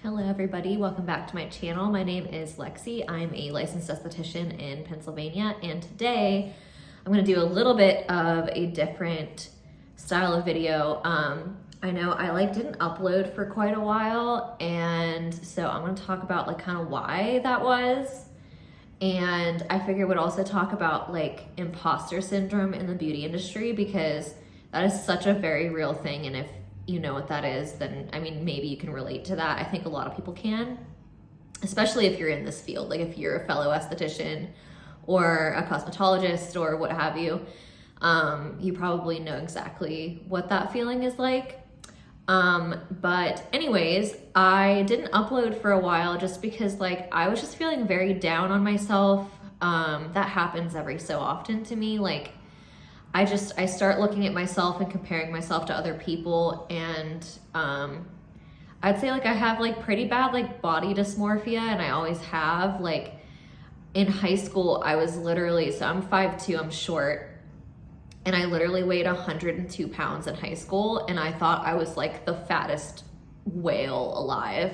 Hello everybody, welcome back to my channel. My name is Lexi. I'm a licensed esthetician in Pennsylvania, and today I'm going to do a little bit of a different style of video. I know I didn't upload for quite a while, and so I'm going to talk about kind of why that was. And I figured would also talk about imposter syndrome in the beauty industry, because that is such a very real thing. And if you know what that is, then maybe you can relate to that. I think a lot of people can, especially if you're in this field. If you're a fellow esthetician or a cosmetologist or what have you, you probably know exactly what that feeling is like. But anyways, I didn't upload for a while just because I was just feeling very down on myself. That happens every so often to me. I start looking at myself and comparing myself to other people, and I'd say I have pretty bad body dysmorphia, and I always have. In high school, I was literally, so I'm 5'2", I'm short, and I literally weighed 102 pounds in high school, and I thought I was the fattest whale alive.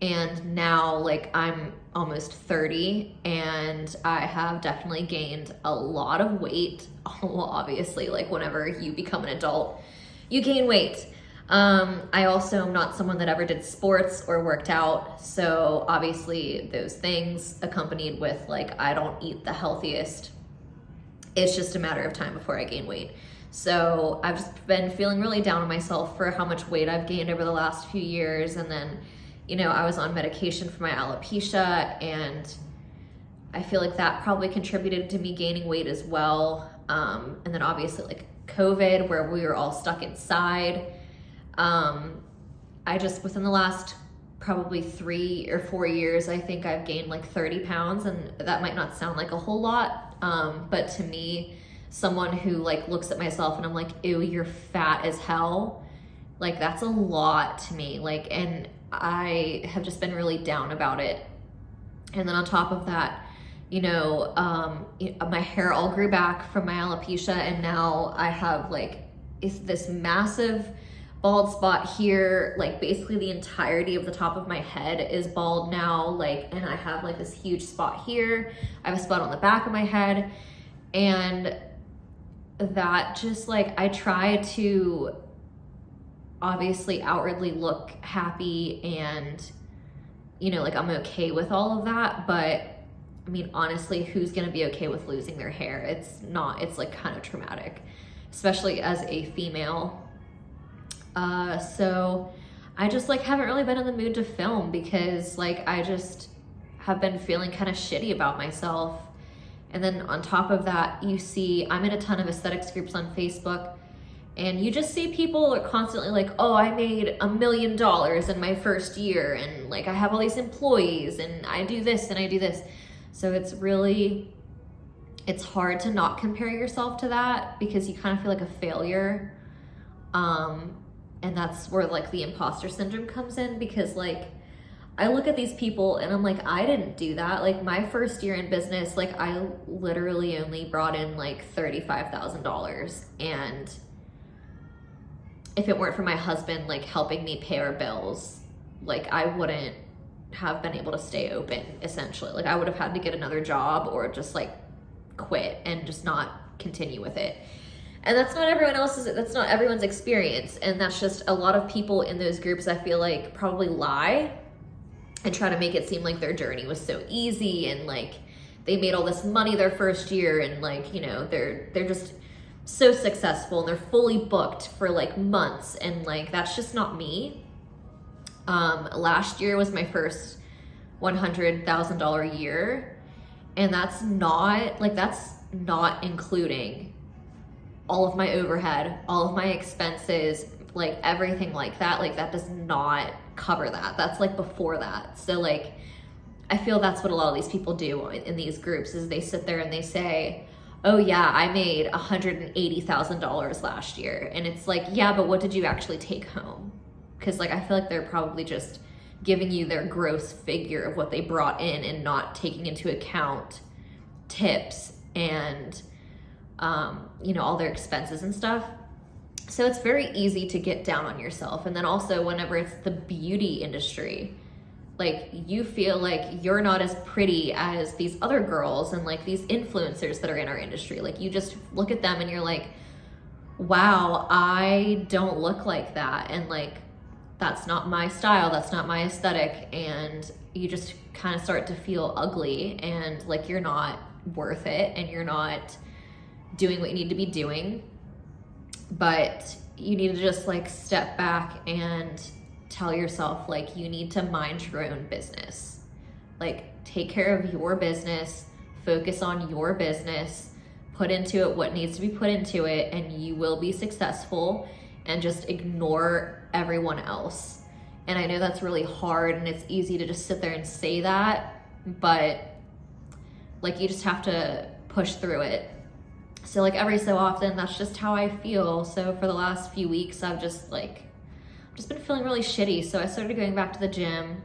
And now I'm almost 30, and I have definitely gained a lot of weight. Well, obviously, whenever you become an adult, you gain weight. I also am not someone that ever did sports or worked out. So obviously those things accompanied with I don't eat the healthiest. It's just a matter of time before I gain weight. So I've just been feeling really down on myself for how much weight I've gained over the last few years. And then, I was on medication for my alopecia, and I feel that probably contributed to me gaining weight as well. And then obviously COVID, where we were all stuck inside. I just, within the last probably 3 or 4 years, I think I've gained 30 pounds, and that might not sound like a whole lot. But to me, someone who looks at myself and I'm ew, you're fat as hell. That's a lot to me. And I have just been really down about it. And then on top of that, my hair all grew back from my alopecia, and now I have it's this massive bald spot here. Basically the entirety of the top of my head is bald now. And I have this huge spot here. I have a spot on the back of my head, and that just I try to obviously outwardly look happy, and I'm okay with all of that. But honestly, who's gonna be okay with losing their hair? It's not. It's kind of traumatic, especially as a female. So I just haven't really been in the mood to film, because I just have been feeling kind of shitty about myself. And then on top of that, you see, I'm in a ton of aesthetics groups on Facebook, and you just see people are constantly oh, I made $1 million in my first year, and I have all these employees, and I do this and I do this. So it's hard to not compare yourself to that, because you kind of feel like a failure. And that's where the imposter syndrome comes in, because I look at these people and I'm I didn't do that. My first year in business, I literally only brought in $35,000, and if it weren't for my husband helping me pay our bills, I wouldn't have been able to stay open, essentially. I would have had to get another job, or just quit and just not continue with it. And that's not everyone's experience. And that's just a lot of people in those groups, I feel probably lie and try to make it seem their journey was so easy, and they made all this money their first year, and they're just so successful, and they're fully booked for months, and that's just not me. Last year was my first $100,000 year, and that's not including all of my overhead, all of my expenses, everything that. That does not cover that. That's before that. So I feel that's what a lot of these people do in these groups, is they sit there and they say, oh yeah, I made $180,000 last year. And it's yeah, but what did you actually take home? Because I feel they're probably just giving you their gross figure of what they brought in, and not taking into account tips and all their expenses and stuff. So it's very easy to get down on yourself. And then also whenever it's the beauty industry, like you feel like you're not as pretty as these other girls and like these influencers that are in our industry. Like you just look at them and you're like, wow, I don't look like that. And like, that's not my style. That's not my aesthetic. And you just kind of start to feel ugly and like you're not worth it and you're not doing what you need to be doing. But you need to just like step back and tell yourself like you need to mind your own business. Like take care of your business, focus on your business, put into it what needs to be put into it, and you will be successful, and just ignore everyone else. And I know that's really hard and it's easy to just sit there and say that, but like you just have to push through it. So like every so often, that's just how I feel. So for the last few weeks, I've just been feeling really shitty. So I started going back to the gym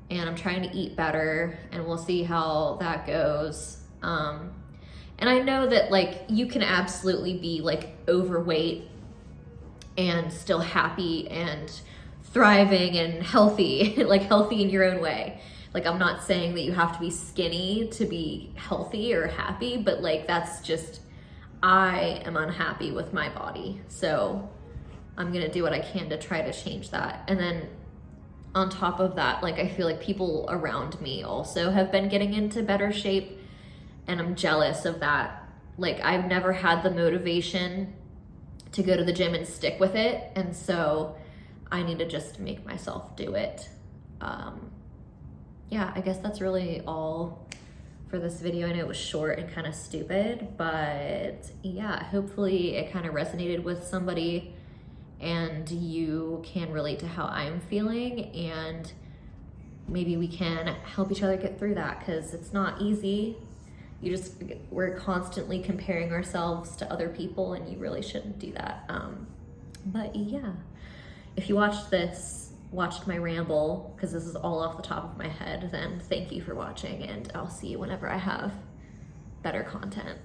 and I'm trying to eat better, and we'll see how that goes. And I know that like you can absolutely be like overweight and still happy and thriving and healthy, like healthy in your own way. Like I'm not saying that you have to be skinny to be healthy or happy, but like that's just, I am unhappy with my body. So I'm gonna do what I can to try to change that. And then on top of that, like I feel like people around me also have been getting into better shape, and I'm jealous of that. Like I've never had the motivation to go to the gym and stick with it. And so I need to just make myself do it. Yeah, I guess that's really all for this video. I know it was short and kind of stupid, but yeah, hopefully it kind of resonated with somebody and you can relate to how I'm feeling, and maybe we can help each other get through that, because it's not easy. We're constantly comparing ourselves to other people, and you really shouldn't do that. But yeah, if you watched my ramble, because this is all off the top of my head, then thank you for watching, and I'll see you whenever I have better content.